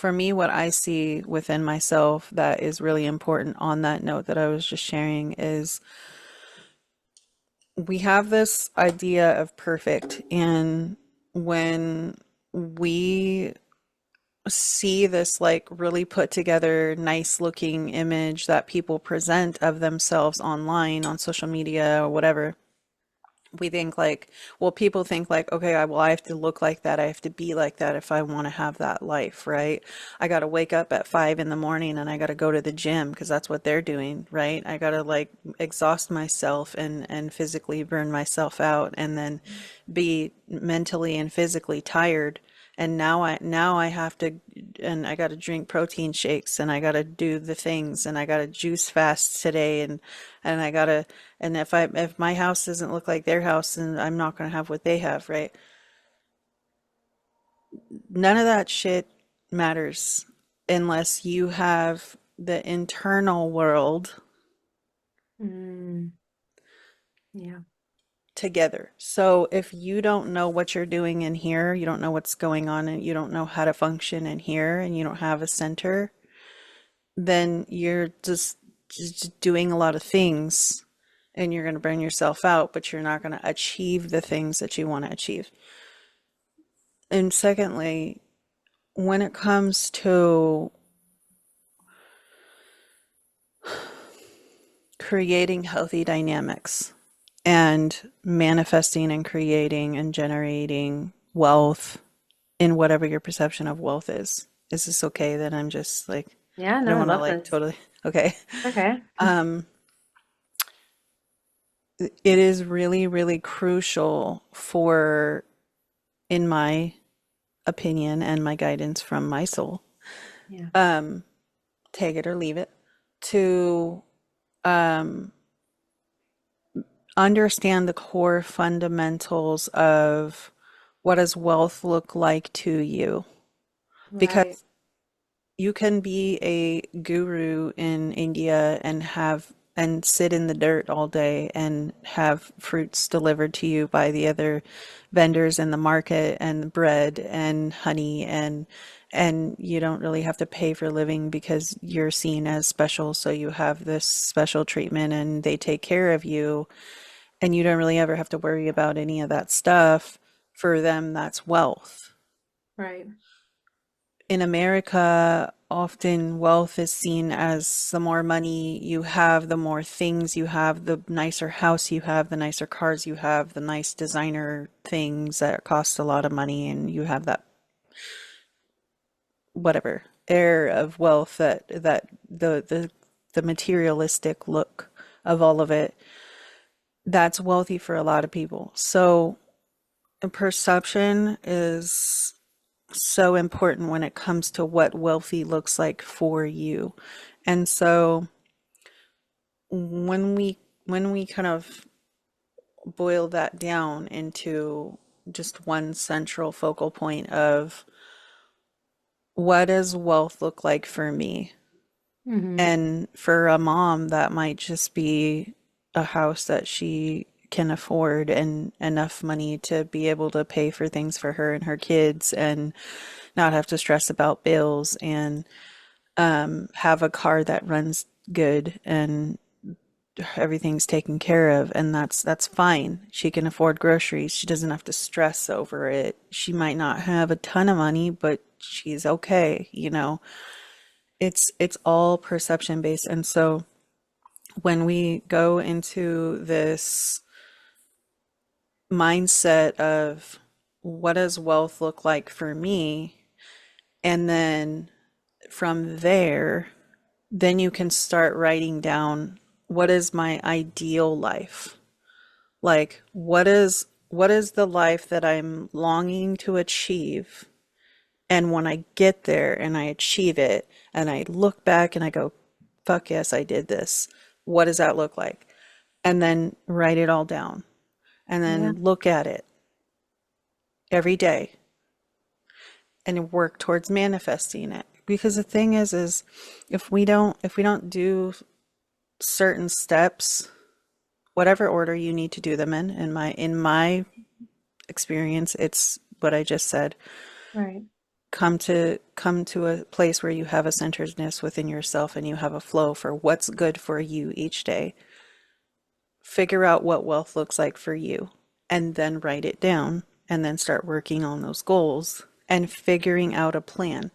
for me, what I see within myself that is really important on that note that I was just sharing is we have this idea of perfect, and when we see this like really put together, nice looking image that people present of themselves online on social media or whatever, we think like, well, people think like, okay, I have to look like that. I have to be like that if I want to have that life, right? I got to wake up at 5 in the morning and I got to go to the gym because that's what they're doing, right? I got to like exhaust myself and physically burn myself out and then be mentally and physically tired. And now I have to, and I got to drink protein shakes and I got to do the things and I got to juice fast today and I got to, and if my house doesn't look like their house, then I'm not going to have what they have, right? None of that shit matters unless you have the internal world Mm, yeah. together. So if you don't know what you're doing in here, you don't know what's going on, and you don't know how to function in here, and you don't have a center, then you're just doing a lot of things and you're going to burn yourself out, but you're not going to achieve the things that you want to achieve. And secondly, when it comes to creating healthy dynamics and manifesting and creating and generating wealth in whatever your perception of wealth is this okay that I'm just like, Yeah, I no, don't I want to love like this. totally, okay. Okay. Um, it is really, really crucial for, in my opinion and my guidance from my soul, Yeah. um, take it or leave it, to um, understand the core fundamentals of what does wealth look like to you. Right. Because you can be a guru in India and have and sit in the dirt all day and have fruits delivered to you by the other vendors in the market and bread and honey and you don't really have to pay for living because you're seen as special, so you have this special treatment and they take care of you and you don't really ever have to worry about any of that stuff. For them, that's wealth. Right. In America, often wealth is seen as the more money you have, the more things you have, the nicer house you have, the nicer cars you have, the nice designer things that cost a lot of money, and you have that whatever air of wealth that the materialistic look of all of it. That's wealthy for a lot of people. So perception is so important when it comes to what wealthy looks like for you. And so when we kind of boil that down into just one central focal point of what does wealth look like for me? Mm-hmm. And for a mom, that might just be a house that she can afford and enough money to be able to pay for things for her and her kids and not have to stress about bills and have a car that runs good and everything's taken care of, and that's fine. She can afford groceries. She doesn't have to stress over it. She might not have a ton of money, but she's okay, you know. It's all perception based. And so when we go into this mindset of what does wealth look like for me, and then from there, then you can start writing down what is my ideal life? Like what is the life that I'm longing to achieve? And when I get there and I achieve it and I look back and I go, fuck yes, I did this. What does that look like? And then write it all down and Yeah. then look at it every day and work towards manifesting it. Because the thing is if we don't do certain steps, whatever order you need to do them in my experience, it's what I just said. Right. come to a place where you have a centeredness within yourself and you have a flow for what's good for you each day. Figure out what wealth looks like for you and then write it down and then start working on those goals and figuring out a plan.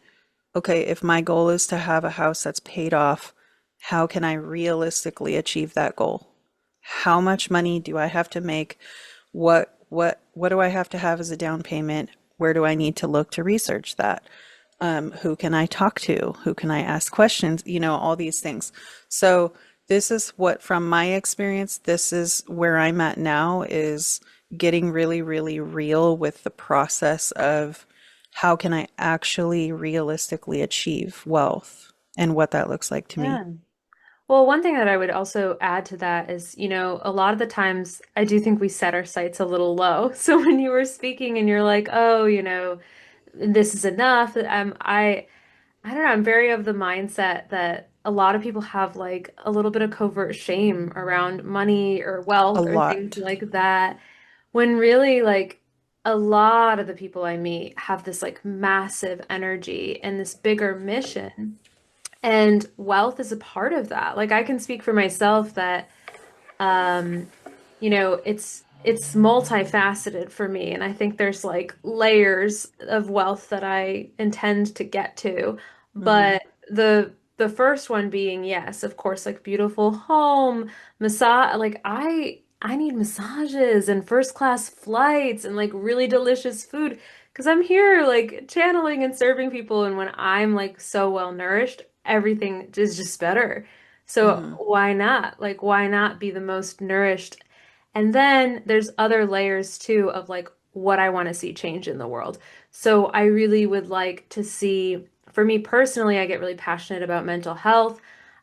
Okay, if my goal is to have a house that's paid off, how can I realistically achieve that goal? How much money do I have to make? What do I have to have as a down payment? Where do I need to look to research that? Who can I talk to? Who can I ask questions? All these things. So this is what, from my experience, this is where I'm at now, is getting really, really real with the process of how can I actually realistically achieve wealth and what that looks like to me. Yeah. Well, one thing that I would also add to that is, a lot of the times I do think we set our sights a little low. So when you were speaking and you're like, oh, this is enough, I don't know, I'm very of the mindset that a lot of people have like a little bit of covert shame around money or A wealth or things lot. like that, when really like a lot of the people I meet have this like massive energy and this bigger mission. And wealth is a part of that. Like I can speak for myself that um, it's multifaceted for me, and I think there's like layers of wealth that I intend to get to. Hmm. But the first one being, yes, of course, like beautiful home, massage, like I need massages and first class flights and like really delicious food because I'm here like channeling and serving people, and when I'm like so well nourished, everything is just better. So Hmm. why not? Like, why not be the most nourished? And then there's other layers too of like what I want to see change in the world. So I really would like to see, for me personally, I get really passionate about mental health.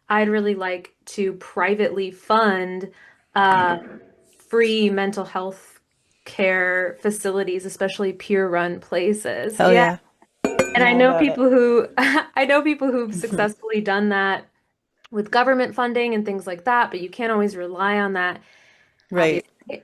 I'd really like to privately fund uh, free mental health care facilities, especially peer-run places. Hell Yeah. yeah. And I'm I all know about it. people who I know people who've successfully done that with government funding and things like that, but you can't always rely on that, Right. obviously.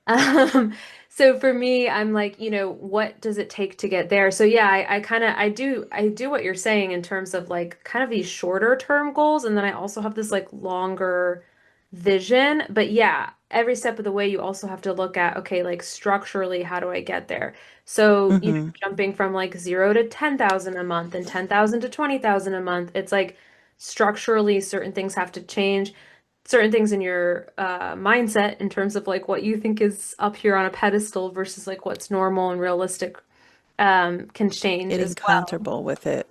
So for me, I'm like, what does it take to get there? So yeah, I kind of I do what you're saying in terms of like kind of these shorter term goals, and then I also have this like longer vision. But yeah, every step of the way, you also have to look at, okay, like structurally, how do I get there? So, Hmm. jumping from like 0 to 10,000 a month and 10,000 to 20,000 a month, it's like structurally certain things have to change, certain things in your mindset in terms of like what you think is up here on a pedestal versus like what's normal and realistic can change Getting as well. comfortable with it.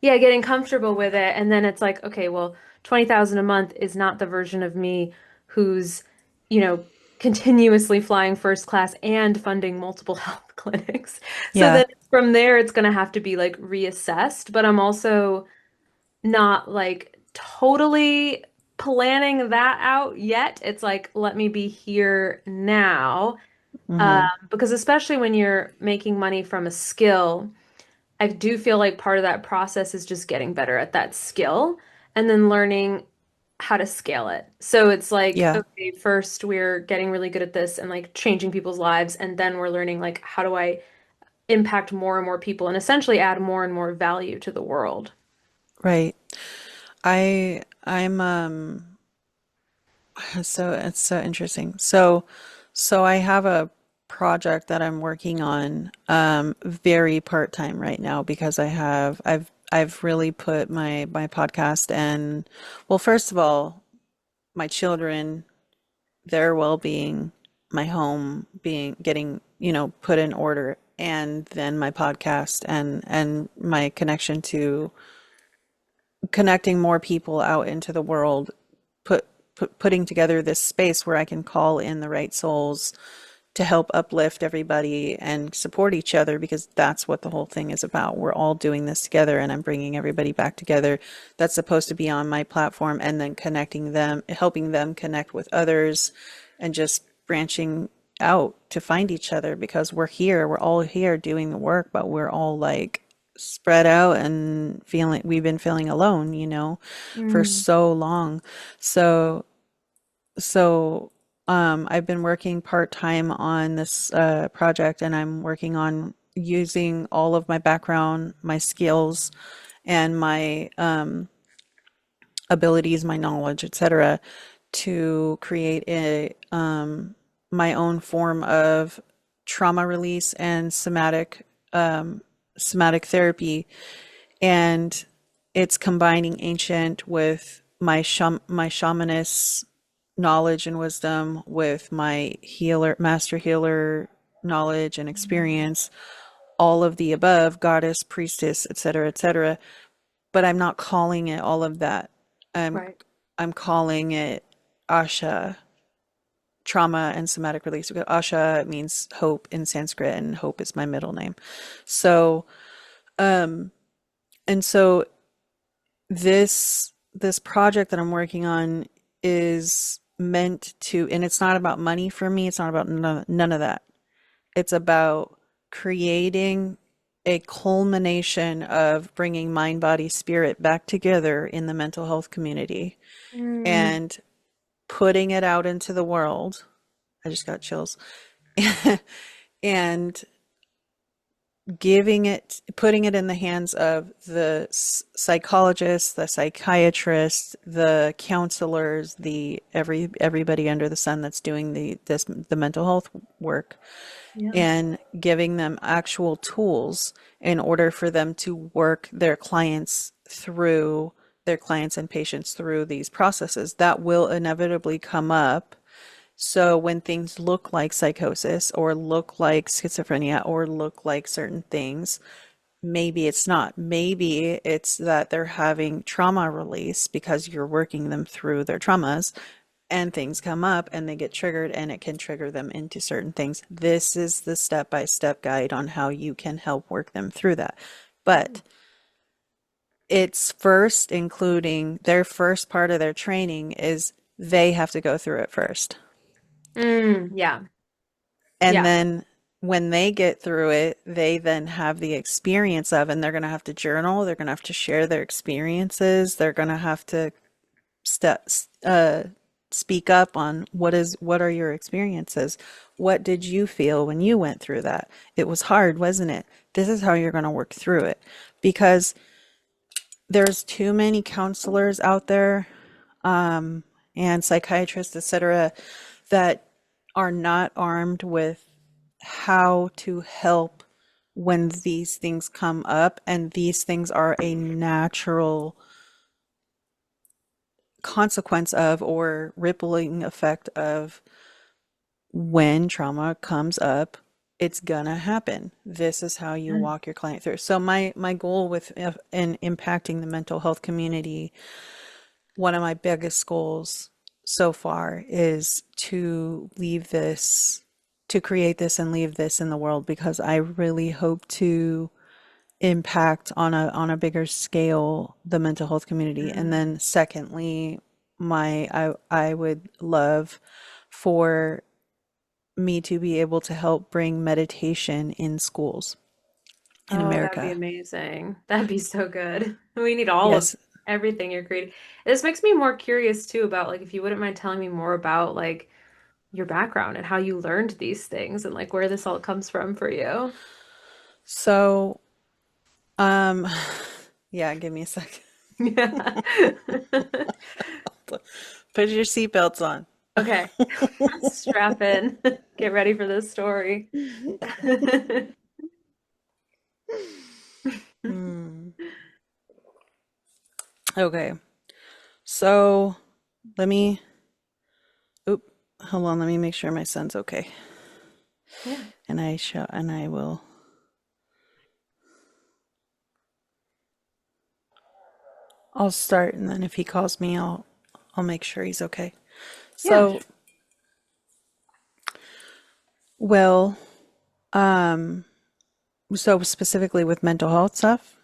Yeah, getting comfortable with it. And then it's like, okay, well, 20,000 a month is not the version of me who's, you know, continuously flying first class and funding multiple health clinics. So Yeah. then from there, it's going to have to be like reassessed. But I'm also not like totally planning that out yet. It's like, let me be here now. Hmm. Because especially when you're making money from a skill, I do feel like part of that process is just getting better at that skill and then learning how to scale it. So it's like, Yeah. okay, first we're getting really good at this and like changing people's lives, and then we're learning like how do I impact more and more people and essentially add more and more value to the world. Right. I'm so it's so interesting. So I have a project that I'm working on very part-time right now because I've really put my podcast and, well, first of all, my children, their well-being, my home being getting, put in order, and then my podcast and my connection to connecting more people out into the world, putting together this space where I can call in the right souls to help uplift everybody and support each other, because that's what the whole thing is about. We're all doing this together, and I'm bringing everybody back together that's supposed to be on my platform, and then connecting them, helping them connect with others, and just branching out to find each other, because we're all here doing the work, but we're all like spread out and we've been feeling alone, for Mm. so long. So I've been working part time on this project, and I'm working on using all of my background, my skills, and my abilities, my knowledge, etc., to create a my own form of trauma release and somatic therapy, and it's combining ancient with my shamanist knowledge and wisdom with my master healer knowledge and experience, all of the above, goddess, priestess, etc., etc. But I'm not calling it all of that. I'm Right. I'm calling it Asha, trauma and somatic release. Because Asha means hope in Sanskrit, and hope is my middle name. So, and so this project that I'm working on is meant to, and it's not about money for me. It's not about none of that. It's about creating a culmination of bringing mind, body, spirit back together in the mental health community Mm, and putting it out into the world. I just got chills. And putting it in the hands of the psychologists, the psychiatrists, the counselors, everybody under the sun that's doing the mental health work, yeah. and giving them actual tools in order for them to work their clients and patients through these processes that will inevitably come up. So when things look like psychosis or look like schizophrenia or look like certain things, maybe it's not. Maybe it's that they're having trauma release because you're working them through their traumas, and things come up and they get triggered, and it can trigger them into certain things. This is the step-by-step guide on how you can help work them through that. But it's first including their first part of their training is they have to go through it first. Yeah. And Yeah. then when they get through it, they then have the experience of, and they're going to have to journal, they're going to have to share their experiences, they're going to have to step, speak up on what are your experiences? What did you feel when you went through that? It was hard, wasn't it? This is how you're going to work through it. Because there's too many counselors out there, and psychiatrists, etc., that are not armed with how to help when these things come up, and these things are a natural consequence of or rippling effect of when trauma comes up. It's gonna happen. This is how you Mm. walk your client through. So my goal with in impacting the mental health community, one of my biggest goals so far is to create this and leave this in the world, because I really hope to impact on a bigger scale the mental health community. And Mm. then secondly, I would love for me to be able to help bring meditation in schools in Oh, that'd be America. amazing. That'd be so good. We need all of Yes. everything you're creating. This makes me more curious too about like if you wouldn't mind telling me more about like your background and how you learned these things and like where this all comes from for you. So, um, yeah, give me a second. Yeah. Put your seatbelts on. Okay. Strap in. Get ready for this story. Hmm. Okay. So, let me, oop, hold on, let me make sure my son's okay. Yeah. And I will, I'll start, and then if he calls me, I'll make sure he's okay. Yeah. So, well, um, so specifically with mental health stuff.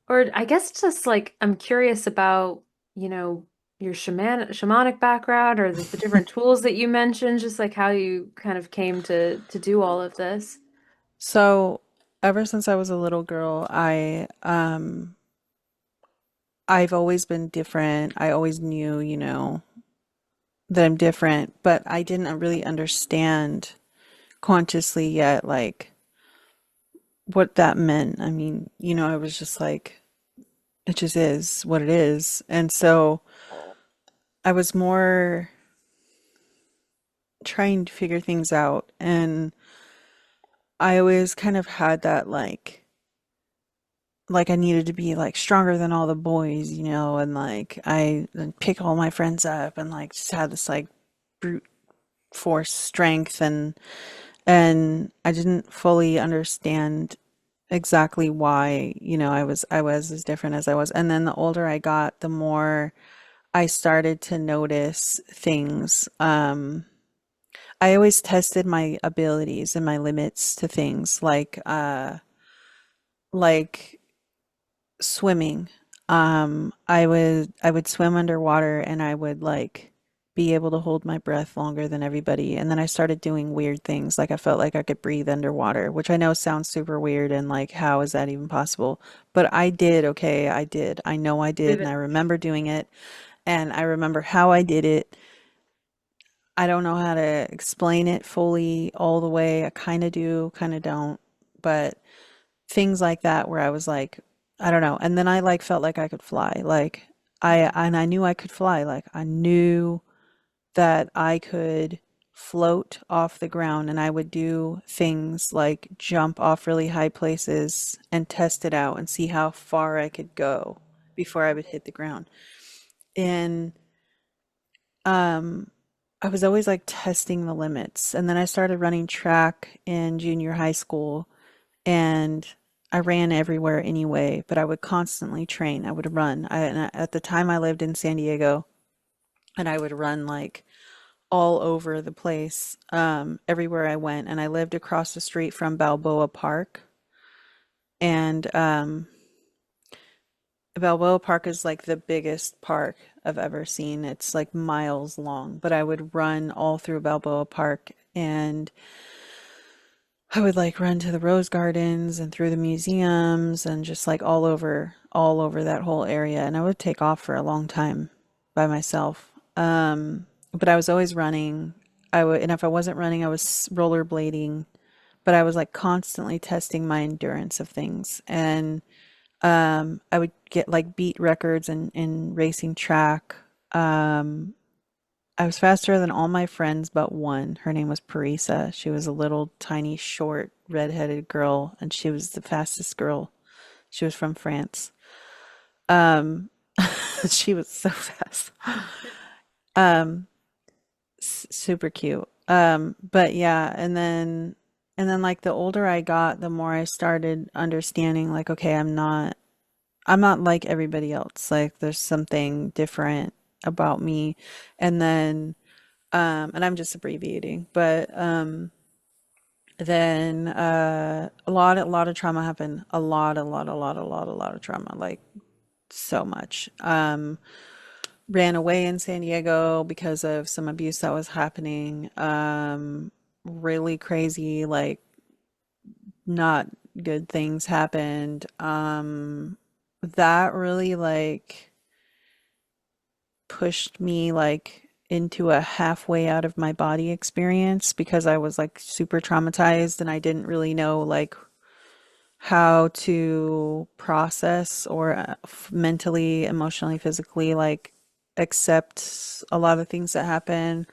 Or I guess just like I'm curious about, your shamanic background or the different tools that you mentioned, just like how you kind of came to do all of this. So, ever since I was a little girl, I've always been different. I always knew, that I'm different, but I didn't really understand consciously yet, like what that meant. I mean, I was just like, it just is what it is. And so I was more trying to figure things out. And I always kind of had that like I needed to be like stronger than all the boys, and like I'd pick all my friends up and like just had this like brute force strength, and I didn't fully understand exactly why, I was as different as I was. And then the older I got, the more I started to notice things. I always tested my abilities and my limits to things like swimming. I would swim underwater and I would like be able to hold my breath longer than everybody. And then I started doing weird things. Like I felt like I could breathe underwater, which I know sounds super weird and like how is that even possible? But I did, okay, I did. I know I did, Believe and I it. remember doing it, and I remember how I did it. I don't know how to explain it fully all the way. I kind of do, kind of don't. But things like that where I was like, I don't know. And then I like felt like I could fly. Like I knew I could fly. Like I knew that I could float off the ground, and I would do things like jump off really high places and test it out and see how far I could go before I would hit the ground. And um I was always like testing the limits. And then I started running track in junior high school, and I ran everywhere anyway, but I would constantly train. I would run. At the time I lived in San Diego, and I would run like all over the place, everywhere I went. And I lived across the street from Balboa Park. And Balboa Park is like the biggest park I've ever seen. It's like miles long, but I would run all through Balboa Park, and I would like run to the rose gardens and through the museums and just like all over that whole area. And I would take off for a long time by myself. But I was always running. And if I wasn't running, I was rollerblading, but I was like constantly testing my endurance of things. And I would get like beat records in racing track. Um, I was faster than all my friends but one. Her name was Parisa. She was a little tiny, short, redheaded girl, and she was the fastest girl. She was from France. Um, she was so fast. Um, Super cute. But yeah, and then like the older I got, the more I started understanding like, okay, I'm not like everybody else. Like there's something different about me. And then and I'm just abbreviating, but then a lot of trauma happened. A lot of trauma, like so much. Ran away in San Diego because of some abuse that was happening. Really crazy, like not good things happened. That really like pushed me like into a halfway out of my body experience because I was like super traumatized and I didn't really know like how to process or mentally, emotionally, physically like accept a lot of things that happen.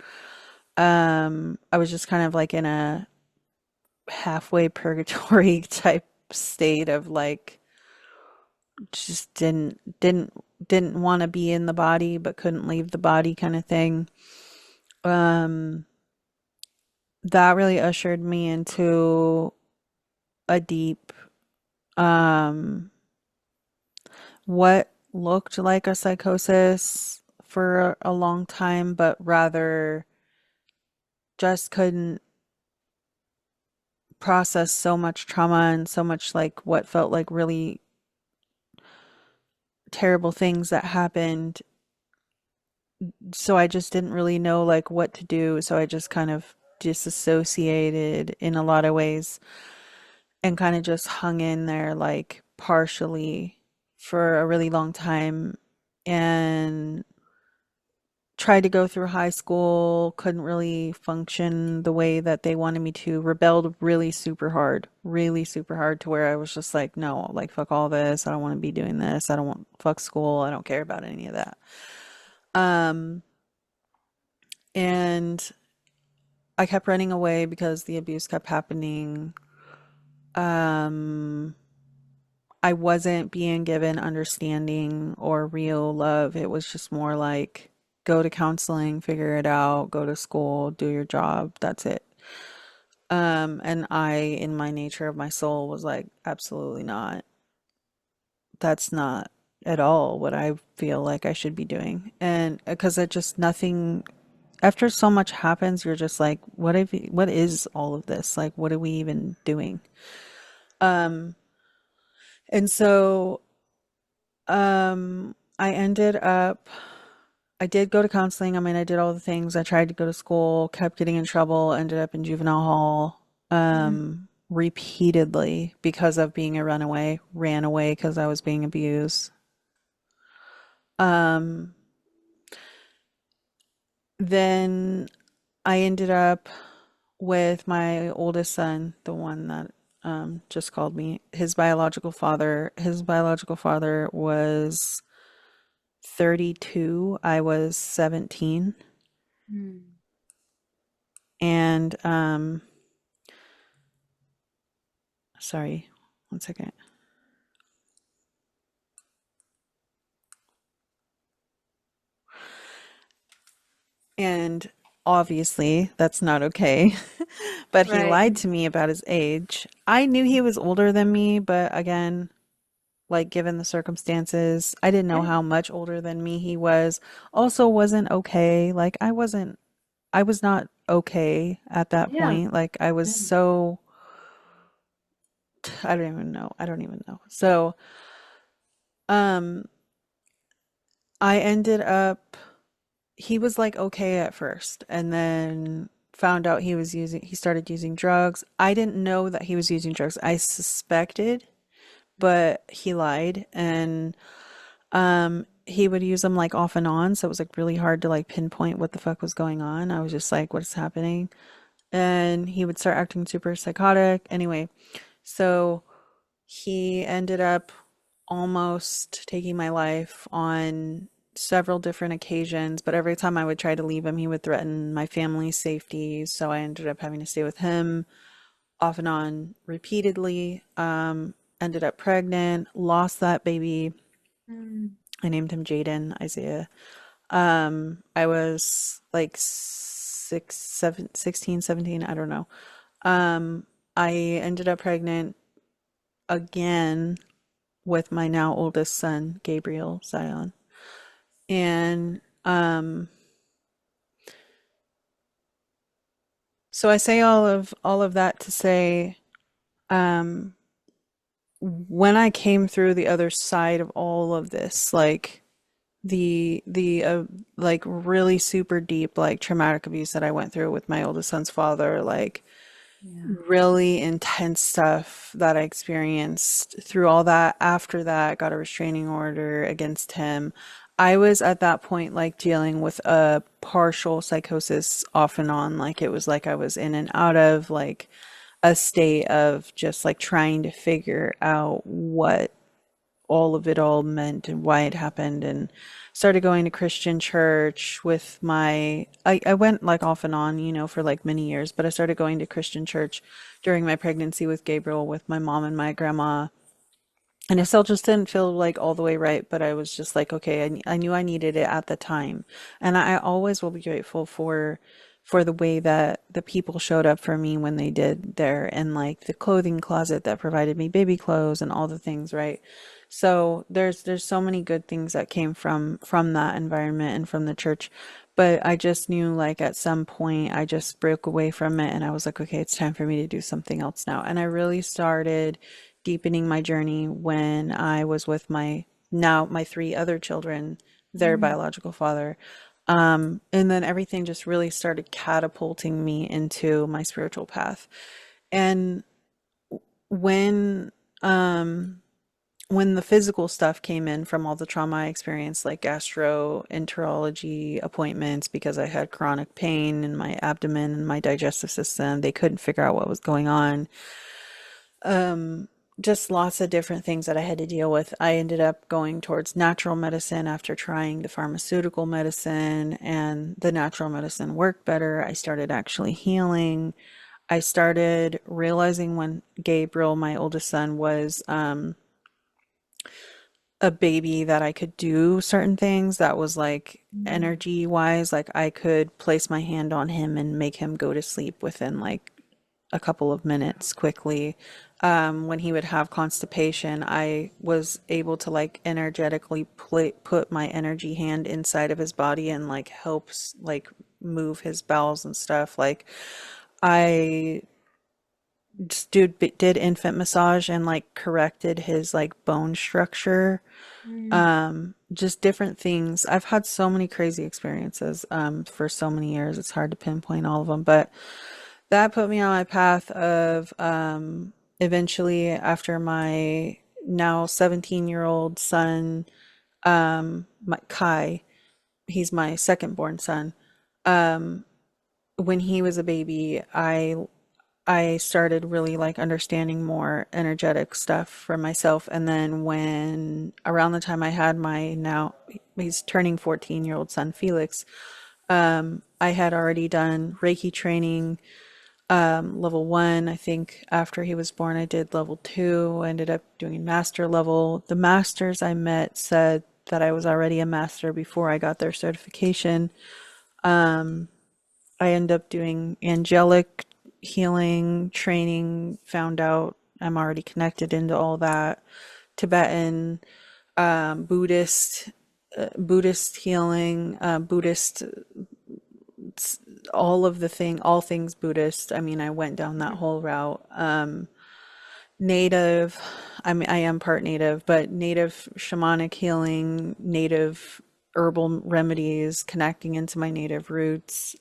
I was just kind of like in a halfway purgatory type state of like just didn't want to be in the body but couldn't leave the body kind of thing. Um, that really ushered me into a deep, um, what looked like a psychosis for a long time, but rather just couldn't process so much trauma and so much like what felt like really terrible things that happened. So I just didn't really know like what to do. So I just kind of disassociated in a lot of ways and kind of just hung in there like partially for a really long time. And tried to go through high school, couldn't really function the way that they wanted me to, rebelled really super hard to where I was just like, no, like fuck all this. I don't want to be doing this. I don't want fuck school. I don't care about any of that. Um, and I kept running away because the abuse kept happening. Um, I wasn't being given understanding or real love. It was just more like go to counseling, figure it out, go to school, do your job. That's it. And I, in my nature of my soul, was like, absolutely not. That's not at all what I feel like I should be doing. And because it just nothing, after so much happens, you're just like, what is all of this? Like, what are we even doing? Um, and so I ended up, I did go to counseling. I mean, I did all the things. I tried to go to school, kept getting in trouble, ended up in juvenile hall, Mm. repeatedly because of being a runaway, ran away because I was being abused. Um, then I ended up with my oldest son, the one that just called me, his biological father. His biological father was 32. I was 17. Mm. And sorry, one second. And obviously, that's not okay. But he Right. lied to me about his age. I knew he was older than me, but again, like given the circumstances, I didn't know Yeah. how much older than me he was. Also, wasn't okay. Like, I was not okay at that Yeah. point. Like, I was Yeah. so, I don't even know. I don't even know. So, um, I ended up he was like okay at first and then found out he started using drugs. I didn't know that he was using drugs. I suspected, but he lied and he would use them like off and on, so it was like really hard to like pinpoint what the fuck was going on. I was just like what's happening? And he would start acting super psychotic. Anyway, so he ended up almost taking my life on several different occasions, but every time I would try to leave him, he would threaten my family's safety. So I ended up having to stay with him off and on repeatedly. Ended up pregnant, lost that baby. Mm. I named him Jaden Isaiah. I was like 16, 17, I don't know. I ended up pregnant again with my now oldest son, Gabriel Zion. And so I say all of that to say, um, when I came through the other side of all of this, like the like really super deep like traumatic abuse that I went through with my oldest son's father, like Yeah. really intense stuff that I experienced through all that. After that, got a restraining order against him. I was at that point like dealing with a partial psychosis off and on. Like it was like I was in and out of like a state of just like trying to figure out what all of it all meant and why it happened, and started going to Christian church with I went like off and on, you know, for like many years, but I started going to Christian church during my pregnancy with Gabriel with my mom and my grandma. And it still just didn't feel like all the way right, but I was just like, okay, I knew I needed it at the time. And I always will be grateful for the way that the people showed up for me when they did there, and like the clothing closet that provided me baby clothes and all the things, right? So there's so many good things that came from that environment and from the church. But I just knew like at some point I just broke away from it and I was like, okay, it's time for me to do something else now. And I really started deepening my journey when I was with my three other children, their Mm. biological father. And then everything just really started catapulting me into my spiritual path. And when when the physical stuff came in from all the trauma I experienced, like gastroenterology appointments because I had chronic pain in my abdomen and my digestive system, they couldn't figure out what was going on. Just lots of different things that I had to deal with. I ended up going towards natural medicine after trying the pharmaceutical medicine, and the natural medicine worked better. I started actually healing. I started realizing when Gabriel, my oldest son, was a baby that I could do certain things that was like Mm. energy wise, like I could place my hand on him and make him go to sleep within like a couple of minutes quickly. When he would have constipation, I was able to like energetically put my energy hand inside of his body and like helps like move his bowels and stuff. Like I just did infant massage and like corrected his like bone structure, Mm. just different things. I've had so many crazy experiences for so many years. It's hard to pinpoint all of them, but that put me on my path of eventually after my now 17-year-old son, my Kai, he's my second born son. When he was a baby, I started really like understanding more energetic stuff for myself. And then when around the time I had my now he's turning 14-year-old son Felix, I had already done Reiki training, level one. I think after he was born, I did level two. I ended up doing master level. The masters I met said that I was already a master before I got their certification. I ended up doing angelic healing training, found out I'm already connected into all that. Tibetan, Buddhist, Buddhist healing, Buddhist, all things Buddhist. I mean, I went down that whole route. Native, I mean, I am part native, but native shamanic healing, native herbal remedies, connecting into my native roots.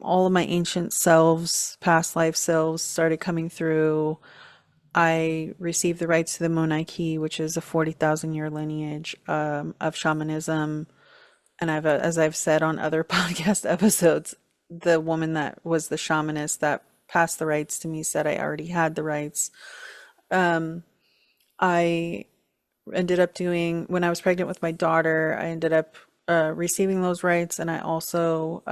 All of my ancient selves, past life selves started coming through. I received the rights to the Monarchy, which is a 40,000 year lineage of shamanism. And as I've said on other podcast episodes, the woman that was the shamanist that passed the rights to me said I already had the rights. I ended up doing, when I was pregnant with my daughter, I ended up receiving those rights. And I also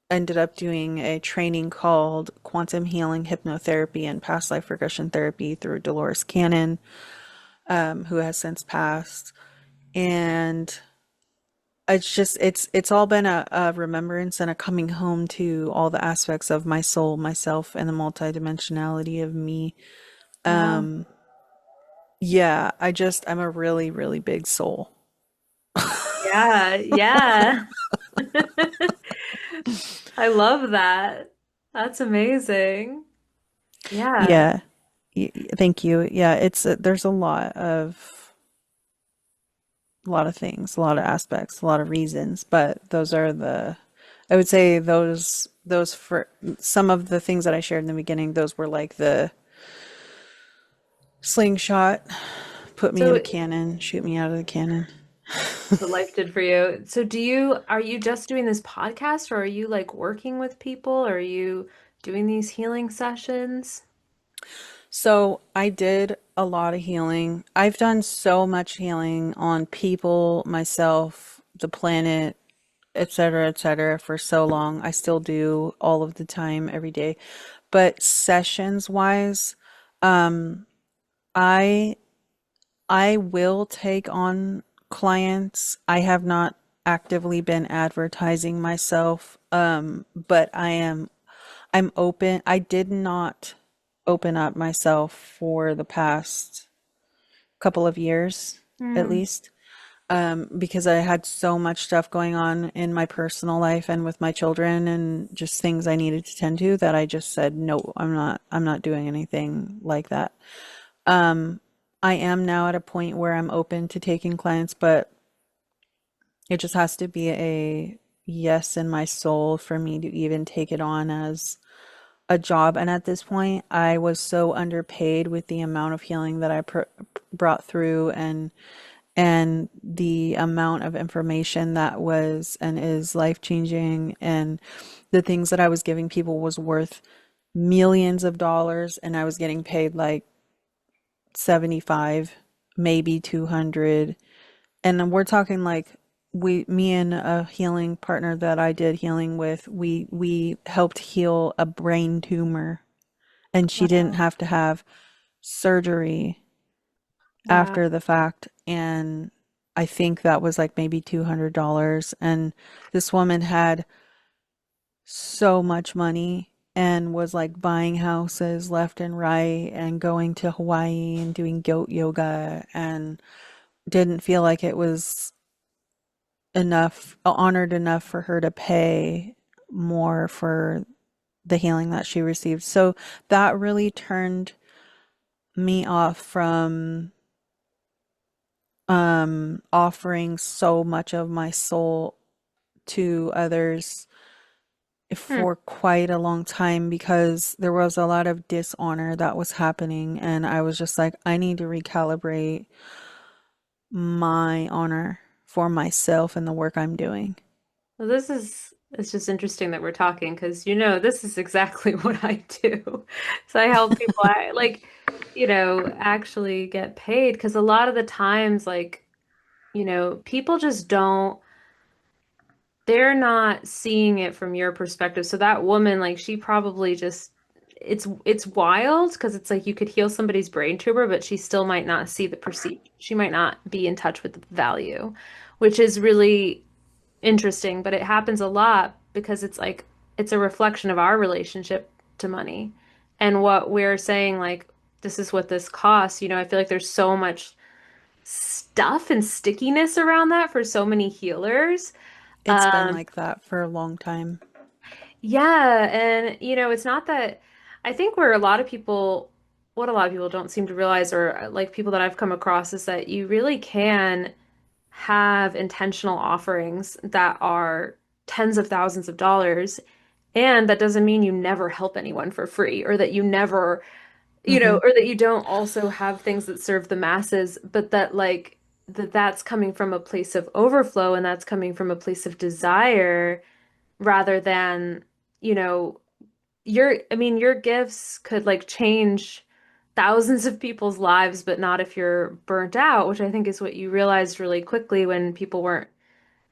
ended up doing a training called Quantum Healing Hypnotherapy and Past Life Regression Therapy through Dolores Cannon, who has since passed. And it's all been a remembrance and a coming home to all the aspects of my soul, myself, and the multidimensionality of me. Wow. Yeah, I'm a really, really big soul. Yeah, yeah. I love that. That's amazing. Yeah. Yeah, thank you. Yeah, there's a lot of things, a lot of aspects, a lot of reasons, but I would say those for some of the things that I shared in the beginning, those were like the slingshot, put me in So a cannon, shoot me out of the cannon. what life did for you. So are you just doing this podcast or are you like working with people? Are you doing these healing sessions? So I did a lot of healing. I've done so much healing on people, myself, the planet, et cetera, for so long. I still do all of the time, every day. But sessions wise, I I will take on clients. I have not actively been advertising myself, but I'm open. I did not open up myself for the past couple of years, at Hmm. least, because I had so much stuff going on in my personal life and with my children and just things I needed to tend to that I just said, no, I'm not doing anything like that. I am now at a point where I'm open to taking clients, but it just has to be a yes in my soul for me to even take it on as a job. And at this point, I was so underpaid with the amount of healing that I brought through, and the amount of information that was and is life changing, and the things that I was giving people was worth millions of dollars, and I was getting paid like 75, maybe 200. And then we're talking like me and a healing partner that I did healing with, we helped heal a brain tumor, and she didn't Wow. have to have surgery Wow. after the fact. And I think that was like maybe $200. And this woman had so much money and was like buying houses left and right and going to Hawaii and doing goat yoga, and didn't feel like it was enough, honored enough for her to pay more for the healing that she received. So that really turned me off from offering so much of my soul to others Hmm. for quite a long time, because there was a lot of dishonor that was happening, and I was just like, I need to recalibrate my honor for myself and the work I'm doing. Well, it's just interesting that we're talking because this is exactly what I do. So I help people actually get paid because a lot of the times people just don't they're not seeing it from your perspective. So that woman, like, she probably just it's wild because it's like you could heal somebody's brain tumor, but she still might not see the perceived. She might not be in touch with the value, which is really interesting, but it happens a lot because it's a reflection of our relationship to money and what we're saying, like, this is what this costs. I feel like there's so much stuff and stickiness around that for so many healers. It's been like that for a long time. Yeah, and it's not that I think where a lot of people, what a lot of people don't seem to realize, or like people that I've come across, is that you really can have intentional offerings that are tens of thousands of dollars, and that doesn't mean you never help anyone for free, or that you never, Hmm. or that you don't also have things that serve the masses, but that that's coming from a place of overflow and that's coming from a place of desire rather than, you know, your gifts could like change thousands of people's lives, but not if you're burnt out, which I think is what you realized really quickly when people weren't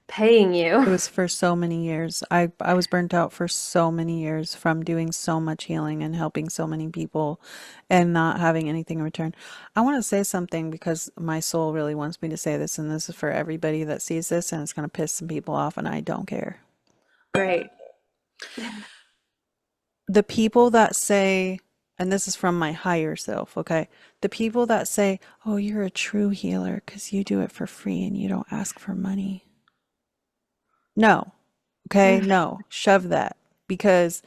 paying It you. was for so many years. I was burnt out for so many years from doing so much healing and helping so many people and not having anything in return. I want to say something because my soul really wants me to say this, and this is for everybody that sees this, and it's going to piss some people off, and I don't care. Great. The people that say, and this is from my higher self, okay? The people that say, oh, you're a true healer because you do it for free and you don't ask for money. No, okay? No, shove that. Because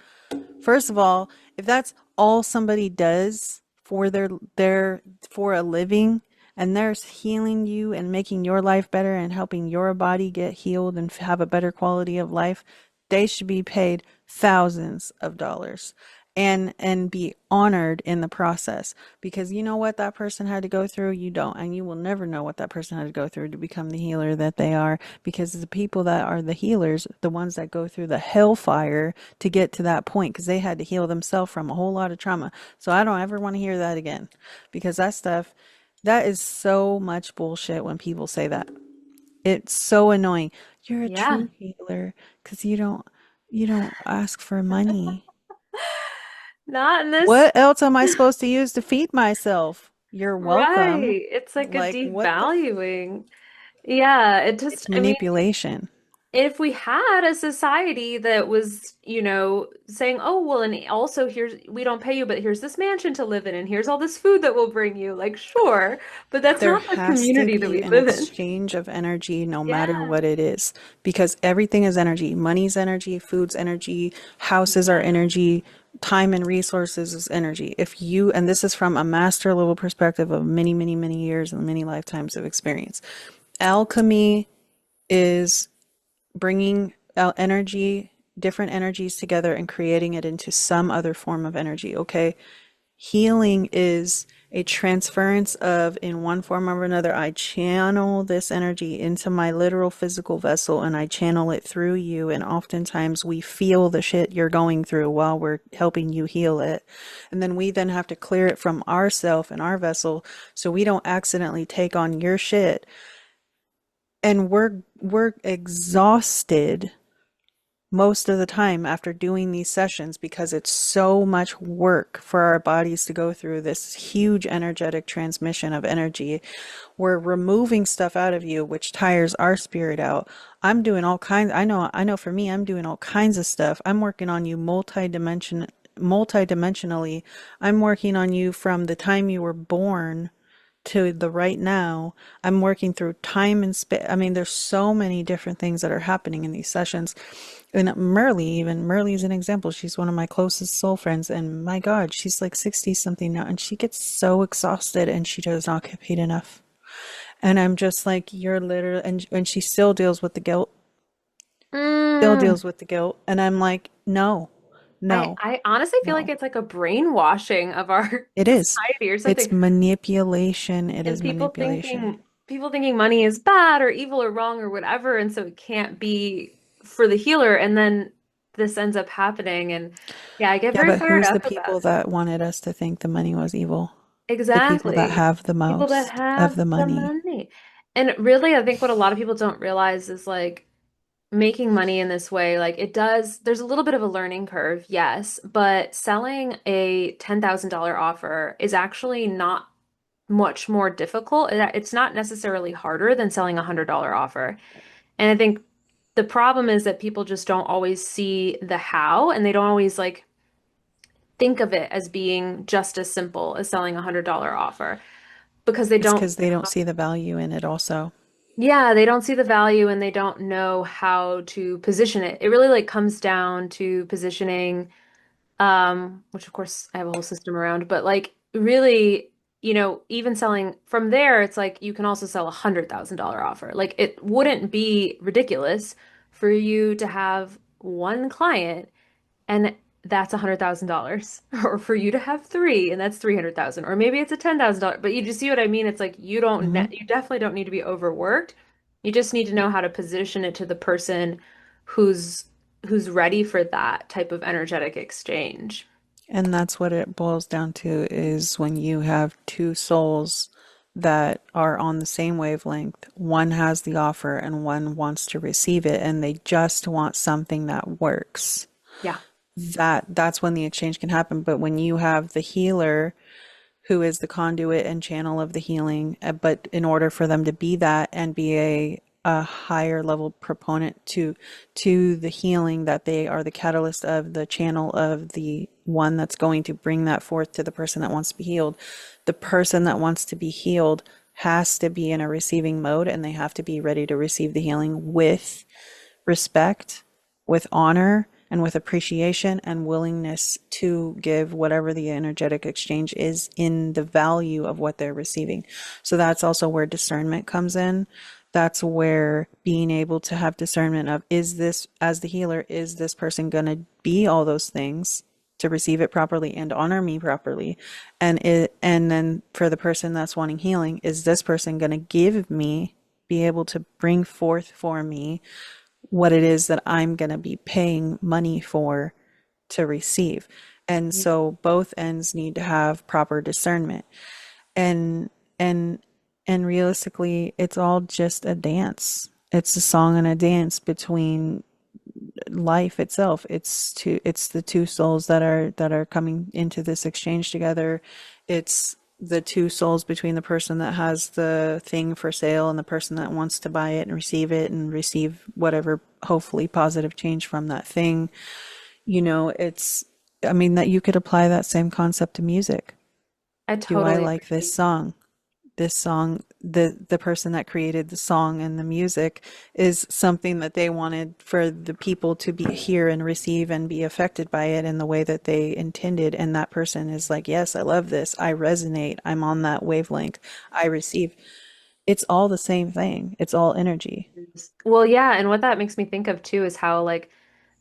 first of all, if that's all somebody does for their for a living, and they're healing you and making your life better and helping your body get healed and have a better quality of life, they should be paid thousands of dollars and be honored in the process, because you know what that person had to go through, you don't, and you will never know what that person had to go through to become the healer that they are, because the people that are the healers, the ones that go through the hellfire to get to that point, because they had to heal themselves from a whole lot of trauma. So I don't ever want to hear that again, because that stuff, that is so much bullshit when people say that. It's so annoying. You're a Yeah. true healer because you don't ask for money. Not in this. What else am I supposed to use to feed myself? You're welcome. Right. It's like a Like, what the devaluing. Yeah, it just, it's I mean, manipulation. if we had a society that was, saying, oh, well, and also here's, we don't pay you, but here's this mansion to live in, and here's all this food that we'll bring you, like, sure, but that's There not the has to community that be we an live in. exchange of energy no matter Yeah. what it is, because everything is energy. Money's energy, food's energy, houses are Yeah. energy, time and resources is energy. If you, and this is from a master level perspective of many, many, many years and many lifetimes of experience, alchemy is bringing out energy different energies together and creating it into some other form of energy. Okay. Healing is a transference of, in one form or another, I channel this energy into my literal physical vessel and I channel it through you. And oftentimes we feel the shit you're going through while we're helping you heal it. And then we then have to clear it from ourself and our vessel so we don't accidentally take on your shit. And we're exhausted most of the time after doing these sessions because it's so much work for our bodies to go through this huge energetic transmission of energy. We're removing stuff out of you, which tires our spirit out. I'm doing all kinds. I know for me, I'm doing all kinds of stuff. I'm working on you multidimensionally. I'm working on you from the time you were born to the right now. I'm working through time and space. I mean, there's so many different things that are happening in these sessions. And Merle is an example. She's one of my closest soul friends. And my God, she's like 60 something now. And she gets so exhausted and she does not get paid enough. And I'm just like, you're literally, and she still deals with the guilt, still Mm, deals with the guilt. And I'm like, no, no, I honestly feel like no. it's like a brainwashing of our It is. society or It's something. manipulation. It And is manipulation. people thinking money is bad or evil or wrong or whatever, and so it can't be for the healer. And then this ends up happening. And yeah, I get Yeah, very but fired who's the up about people it. that wanted us to think the money was evil? The people that Exactly. have the People that most of have the the money. money. And really, I think what a lot of people don't realize is like making money in this way, like it does, there's a little bit of a learning curve, yes, but selling a $10,000 offer is actually not much more difficult. It's not necessarily harder than selling a $100 offer. And I think the problem is that people just don't always see the how, and they don't always like think of it as being just as simple as selling a $100 offer because they It's don't, because they don't see the value in it also. yeah, they don't see the value and they don't know how to position it. It really like comes down to positioning, which of course I have a whole system around, but like really, even selling from there, it's like you can also sell $100,000 offer. Like it wouldn't be ridiculous for you to have one client and that's $100,000, or for you to have three and that's 300,000, or maybe it's a $10,000. But you just see what I mean? It's like Hmm. you definitely don't need to be overworked. You just need to know how to position it to the person who's who's ready for that type of energetic exchange. And that's what it boils down to is when you have two souls that are on the same wavelength, one has the offer and one wants to receive it, and they just want something that works. Yeah. That's when the exchange can happen. But when you have the healer who is the conduit and channel of the healing. But in order for them to be that and be a higher level proponent to the healing, that they are the catalyst of the channel of the one that's going to bring that forth to the person that wants to be healed. The person that wants to be healed has to be in a receiving mode and they have to be ready to receive the healing with respect, with honor, and with appreciation and willingness to give whatever the energetic exchange is in the value of what they're receiving. So that's also where discernment comes in. That's where being able to have discernment of, is this, as the healer, is this person going to be all those things to receive it properly and honor me properly? And then for the person that's wanting healing, is this person going to give me, be able to bring forth for me what it is that I'm going to be paying money for to receive. And so both ends need to have proper discernment. And and and realistically, it's all just a dance. It's a song and a dance between life itself. It's the two souls that are coming into this exchange together. It's the two souls between the person that has the thing for sale and the person that wants to buy it and receive whatever hopefully positive change from that thing. It's, I mean, that you could apply that same concept to music. I Do I totally like this agree. song? This song, the person that created the song and the music is something that they wanted for the people to be hear and receive and be affected by it in the way that they intended. And that person is like, yes, I love this. I resonate. I'm on that wavelength. I receive. It's all the same thing. It's all energy. Well, yeah, and what that makes me think of too is how like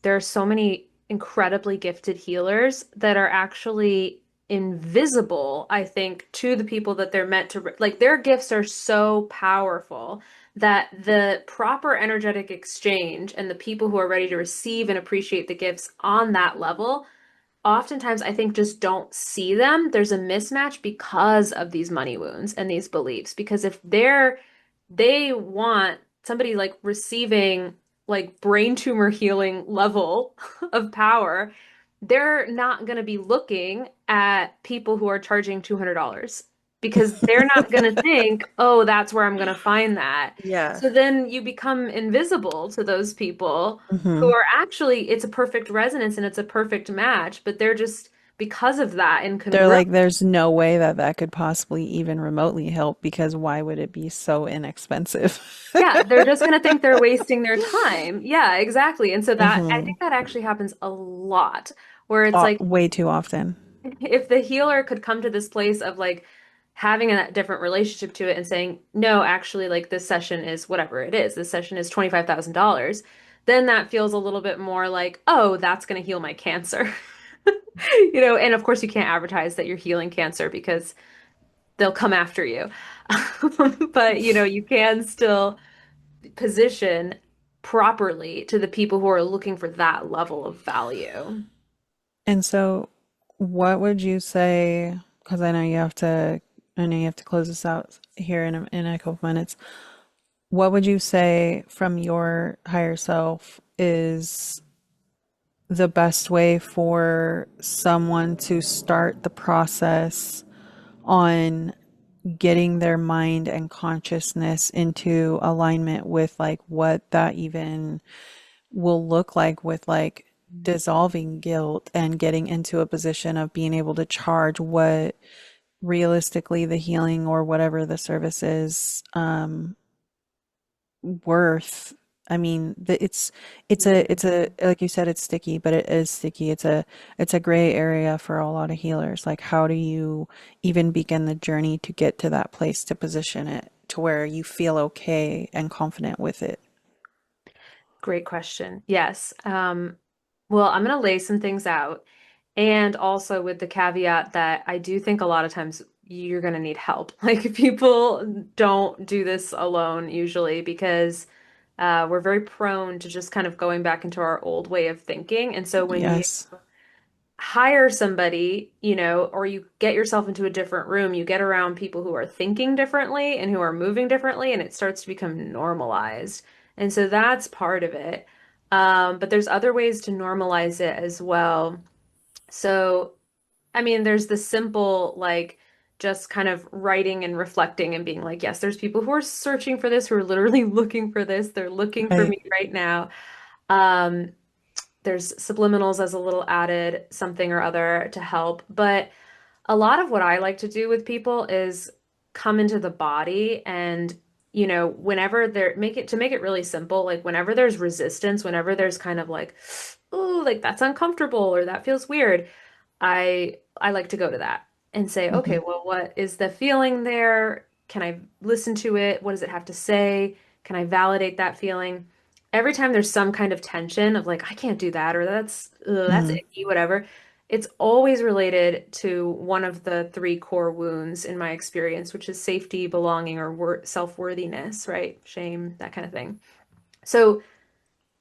there are so many incredibly gifted healers that are actually invisible, I think, to the people that they're meant to, like their gifts are so powerful that the proper energetic exchange and the people who are ready to receive and appreciate the gifts on that level oftentimes I think just don't see them. There's a mismatch because of these money wounds and these beliefs. Because if they want somebody like receiving like brain tumor healing level of power, they're not going to be looking at people who are charging $200 because they're not going to think, oh, that's where I'm going to find that. Yeah. So then you become invisible to those people who Hmm. are actually, it's a perfect resonance and it's a perfect match, but they're just because of that They're incongruent. like, there's no way that that could possibly even remotely help because why would it be so inexpensive? Yeah, they're just going to think they're wasting their time. Yeah, exactly. And so that, I Hmm. think that actually happens a lot where it's like, Way too often. if the healer could come to this place of like having a different relationship to it and saying, no, actually, like this session is whatever it is, this session is $25,000, then that feels a little bit more like, oh, that's going to heal my cancer. And of course, you can't advertise that you're healing cancer because they'll come after you. But, you can still position properly to the people who are looking for that level of value. And so, what would you say? Because I know you have to close this out here in a couple minutes. What would you say from your higher self is the best way for someone to start the process on getting their mind and consciousness into alignment with like what that even will look like with like dissolving guilt and getting into a position of being able to charge what realistically the healing or whatever the service is worth. I mean, it's a like you said, it's sticky, but it is sticky. It's a gray area for a lot of healers. Like, how do you even begin the journey to get to that place to position it to where you feel okay and confident with it? Great question. Yes. Well, I'm going to lay some things out. And also with the caveat that I do think a lot of times you're going to need help. Like people don't do this alone usually because we're very prone to just kind of going back into our old way of thinking. And so when you Yes. hire somebody, or you get yourself into a different room, you get around people who are thinking differently and who are moving differently, and it starts to become normalized. And so that's part of it. But there's other ways to normalize it as well. So, I mean, there's the simple, like, just kind of writing and reflecting and being like, yes, there's people who are searching for this, who are literally looking for this. They're looking for Right. me right now. Um, there's subliminals as a little added something or other to help. But a lot of what I like to do with people is come into the body and whenever they're make it really simple, like whenever there's resistance, whenever there's kind of like, oh, like that's uncomfortable or that feels weird, I like to go to that and say, okay, Hmm. well, what is the feeling there? Can I listen to it? What does it have to say? Can I validate that feeling? Every time there's some kind of tension of like, I can't do that or that's Hmm. icky, whatever, it's always related to one of the three core wounds in my experience, which is safety, belonging, or self-worthiness, right? Shame, that kind of thing. So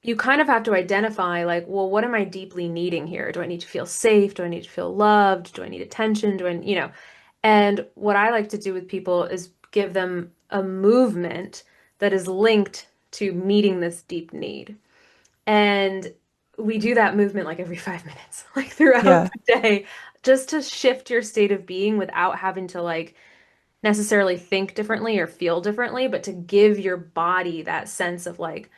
you kind of have to identify like, well, what am I deeply needing here? Do I need to feel safe? Do I need to feel loved? Do I need attention? And what I like to do with people is give them a movement that is linked to meeting this deep need. And we do that movement like every 5 minutes, like throughout Yeah. the day, just to shift your state of being without having to like necessarily think differently or feel differently, but to give your body that sense of like,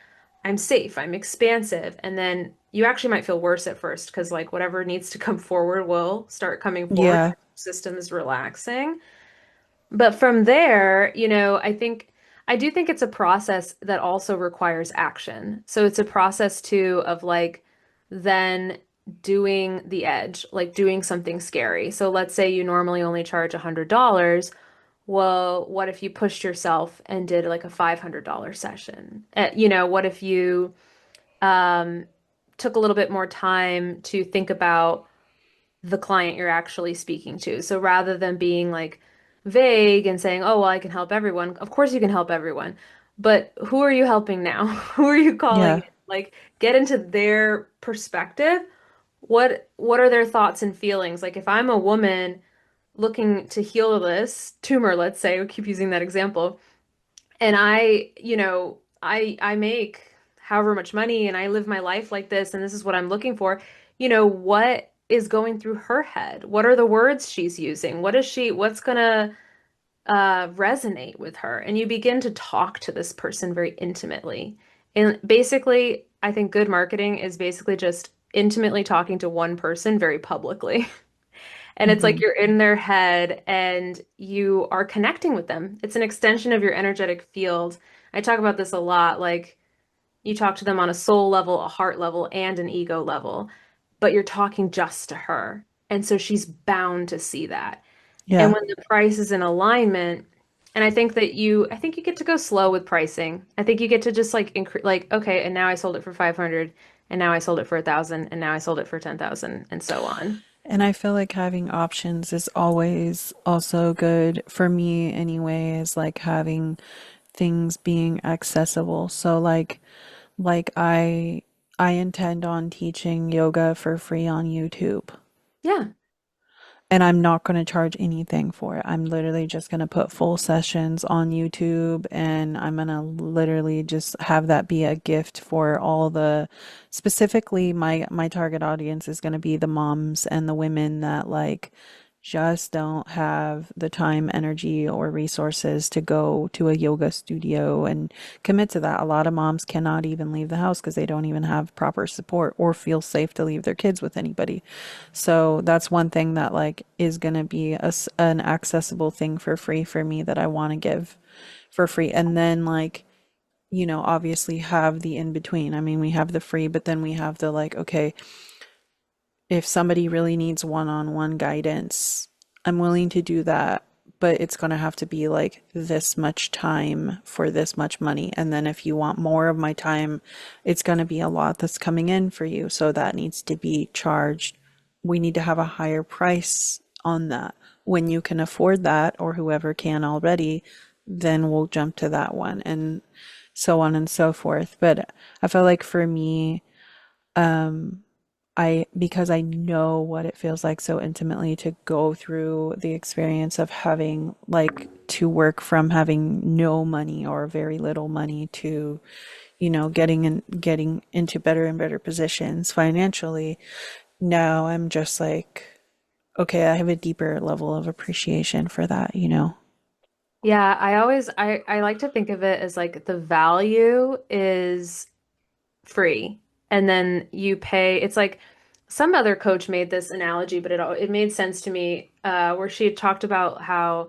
I'm safe, I'm expansive. And then you actually might feel worse at first because like whatever needs to come forward will start coming forward. Yeah. Your system is relaxing. But from there, I do think it's a process that also requires action. So it's a process too of like then doing the edge, like doing something scary. So let's say you normally only charge $100. Well, what if you pushed yourself and did like a $500 session? What if you um, took a little bit more time to think about the client you're actually speaking to. So rather than being like vague and saying, "Oh, well, I can help everyone." Of course you can help everyone. But who are you helping now? Who are you calling in? Yeah. Like get into their perspective. What are their thoughts and feelings? Like if I'm a woman looking to heal this tumor, let's say, we keep using that example, and I make however much money and I live my life like this and this is what I'm looking for, what is going through her head? What are the words she's using? What's gonna resonate with her? And you begin to talk to this person very intimately. And basically, I think good marketing is basically just intimately talking to one person very publicly. And it's like Hmm. you're in their head and you are connecting with them. It's an extension of your energetic field. I talk about this a lot. Like you talk to them on a soul level, a heart level, and an ego level, but you're talking just to her. And so she's bound to see that. And Yeah. when the price is in alignment, and I think you get to go slow with pricing. I think you get to just like increase, like, okay, and now I sold it for 500, and now I sold it for 1,000, and now I sold it for 10,000, and so on. And I feel like having options is always also good for me anyway, is like having things being accessible. So like I intend on teaching yoga for free on YouTube. Yeah. And I'm not going to charge anything for it. I'm literally just going to put full sessions on YouTube and I'm going to literally just have that be a gift for all the specifically my target audience is going to be the moms and the women that like just don't have the time, energy, or resources to go to a yoga studio and commit to that. A lot of moms cannot even leave the house because they don't even have proper support or feel safe to leave their kids with anybody. So that's one thing that like is going to be an accessible thing for free for me that I want to give for free. And then like, obviously have the in between. I mean, we have the free, but then we have the like, okay, if somebody really needs one-on-one guidance, I'm willing to do that, but it's going to have to be like this much time for this much money. And then if you want more of my time, it's going to be a lot that's coming in for you. So that needs to be charged. We need to have a higher price on that. When you can afford that, or whoever can already, then we'll jump to that one and so on and so forth. But I feel like for me, because I know what it feels like so intimately to go through the experience of having like to work from having no money or very little money to, getting into better and better positions financially. Now I'm just like, okay, I have a deeper level of appreciation for that. Yeah, I like to think of it as like the value is free and then you pay. It's like some other coach made this analogy, but it made sense to me where she had talked about how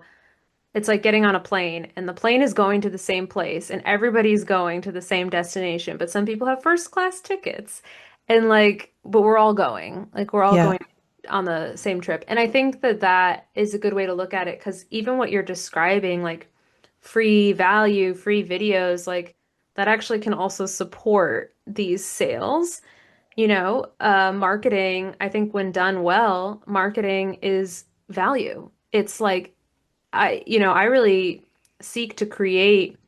it's like getting on a plane and the plane is going to the same place and everybody's going to the same destination, but some people have first class tickets and like, but we're all going, like we're all Yeah, going on the same trip. And I think that that is a good way to look at it because even what you're describing, like free value, free videos, like that actually can also support these sales. Marketing, I think when done well, marketing is value. It's like I really seek to create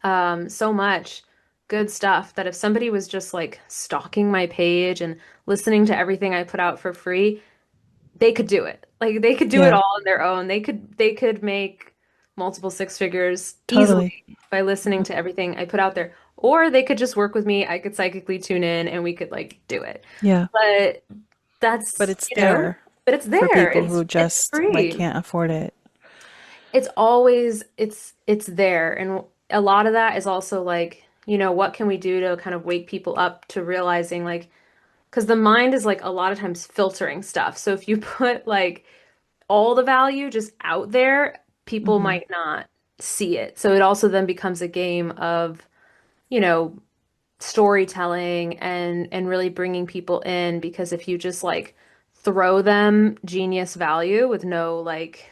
so much good stuff that if somebody was just like stalking my page and listening to everything I put out for free, they could do it. Like they could do it yeah, all on their own. They could make multiple six figures easily totally. by listening to everything I put out there. Or they could just work with me. I could psychically tune in and we could like do it. Yeah, But but that's, it's there but it's for there. people It's who it's just like free. can't afford it. It's always it's there. And a lot of that is also like, what can we do to kind of wake people up to realizing like because the mind is like a lot of times filtering stuff. So if you put like all the value just out there, people Hmm. might not see it. So it also then becomes a game of, you know, storytelling and really bringing people in because if you just like throw them genius value with no like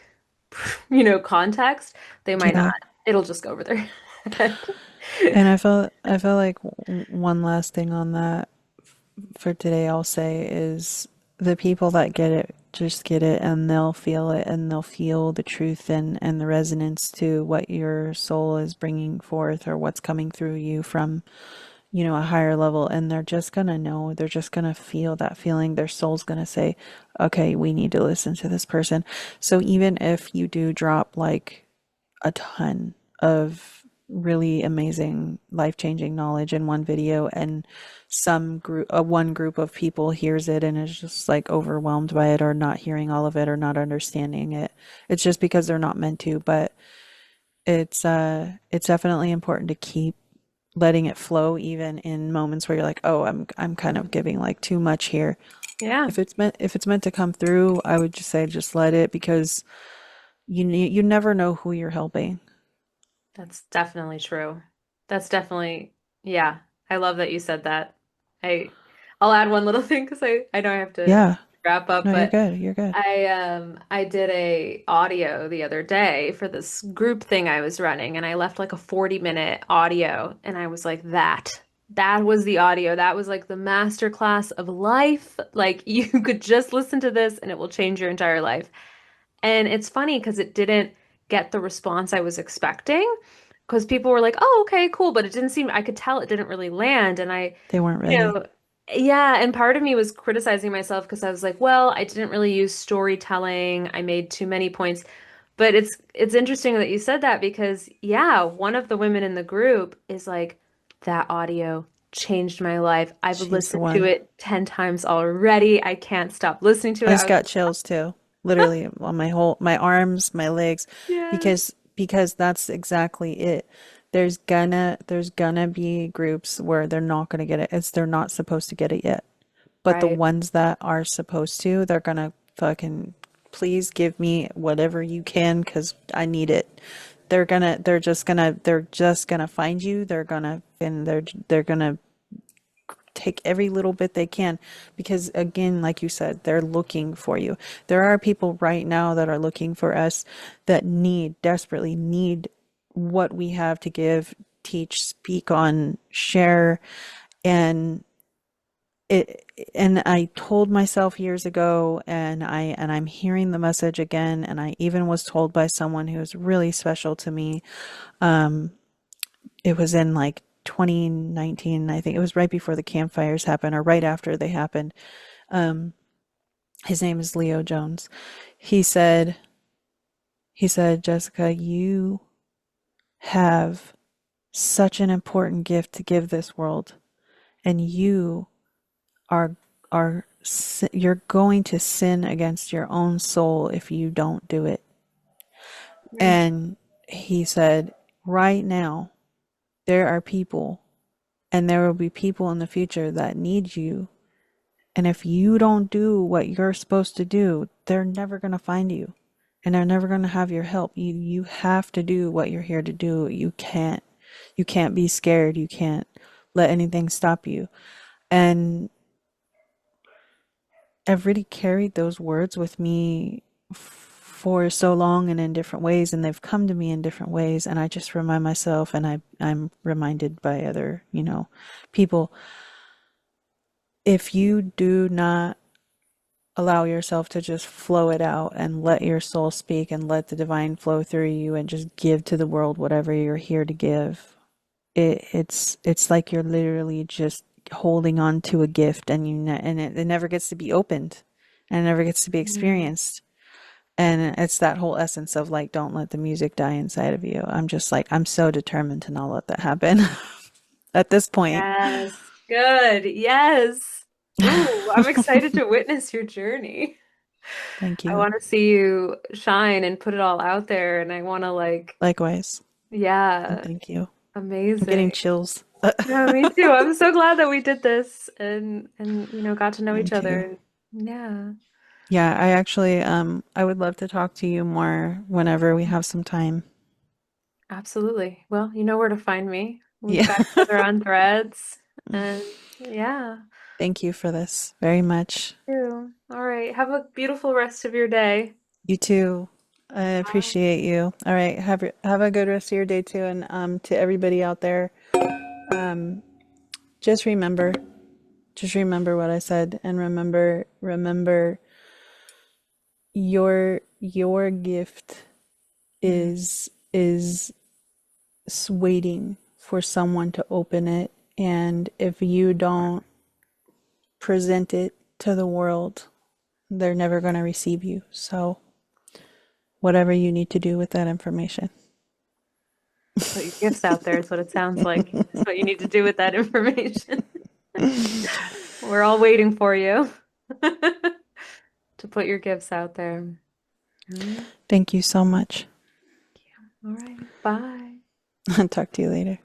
context, they might not. Yeah. It'll just go over their head. And I felt like one last thing on that. for today I'll say is the people that get it just get it, and they'll feel it, and they'll feel the truth and the resonance to what your soul is bringing forth or what's coming through you from, a higher level, and they're just gonna know, they're just gonna feel that feeling. Their soul's gonna say, okay, we need to listen to this person. So even if you do drop like a ton of really amazing life-changing knowledge in one video, and one group of people hears it and is just like overwhelmed by it, or not hearing all of it, or not understanding it, it's just because they're not meant to. But it's definitely important to keep letting it flow, even in moments where you're like, oh, I'm kind of giving like too much here. Yeah, If it's meant to come through, I would just say just let it, because you never know who you're helping. that's definitely true. That's definitely, yeah. I love that you said that. I I'll add one little thing because I know I have to Yeah. wrap up, No, you're but good. You're good. I did a audio the other day for this group thing I was running, and I left like a 40-minute audio, and I was like, that was the audio. That was like the master class of life. Like you could just listen to this and it will change your entire life. And it's funny because it didn't get the response I was expecting. Because people were like, oh, okay, cool. But it didn't seem, I could tell it didn't really land. And They weren't you ready. know, yeah. And part of me was criticizing myself because I was like, well, I didn't really use storytelling. I made too many points. But it's interesting that you said that because, yeah, one of the women in the group is like, that audio changed my life. I've She's the listened to one. it 10 times already. I can't stop listening to I it. just got chills too. Literally on my arms, my legs, Yes. because that's exactly it. There's gonna be groups where they're not gonna get it. They're not supposed to get it yet. But the Right. ones that are supposed to, they're gonna fucking, please give me whatever you can, because I need it. They're just gonna find you. They're gonna take every little bit they can, because again, like you said, they're looking for you. There are people right now that are looking for us, that desperately need what we have to give, teach, speak on, share. And it and I told myself years ago, and I'm hearing the message again, and I even was told by someone who was really special to me. It was in like 2019, I think it was right before the campfires happened, or right after they happened. His name is Leo Jones. He said, Jessica, you have such an important gift to give this world, and you are you're going to sin against your own soul if you don't do it. Mm. And he said, right now, there are people, and there will be people in the future that need you. And if you don't do what you're supposed to do, they're never going to find you, and they're never going to have your help. You have to do what you're here to do. You can't be scared. You can't let anything stop you. And I've really carried those words with me for so long, and in different ways, and they've come to me in different ways, and I just remind myself, and I'm reminded by other, people, if you do not allow yourself to just flow it out and let your soul speak and let the divine flow through you and just give to the world whatever you're here to give, it's like you're literally just holding on to a gift, and it never gets to be opened, and it never gets to be Mm. experienced. And it's that whole essence of like, don't let the music die inside of you. I'm just like, I'm so determined to not let that happen at this point. Yes. Good. Yes. Ooh, I'm excited to witness your journey. Thank I you. want to see you shine and put it all out there, and I want to like, Likewise. And yeah, thank you. I'm getting amazing. chills. Yeah, me too. I'm so glad that we did this and got to know Me each too. other. Yeah, Yeah, I actually, I would love to talk to you more whenever we have some time. absolutely. Well, you know where to find me. We've Yeah. got each other on threads, and yeah. Thank you for this very much. You. All right. Have a beautiful rest of your day. You too. I appreciate you. All right. Have a good rest of your day too. And to everybody out there, just remember, Just remember what I said and remember your gift Mm. is waiting for someone to open it, and if you don't present it to the world, they're never going to receive you. So whatever you need to do with that information. Put your gifts out there is what it sounds like. That's what you need to do with that information. We're all waiting for you to put your gifts out there. All right. Thank you so much. All right. Bye. I'll talk to you later.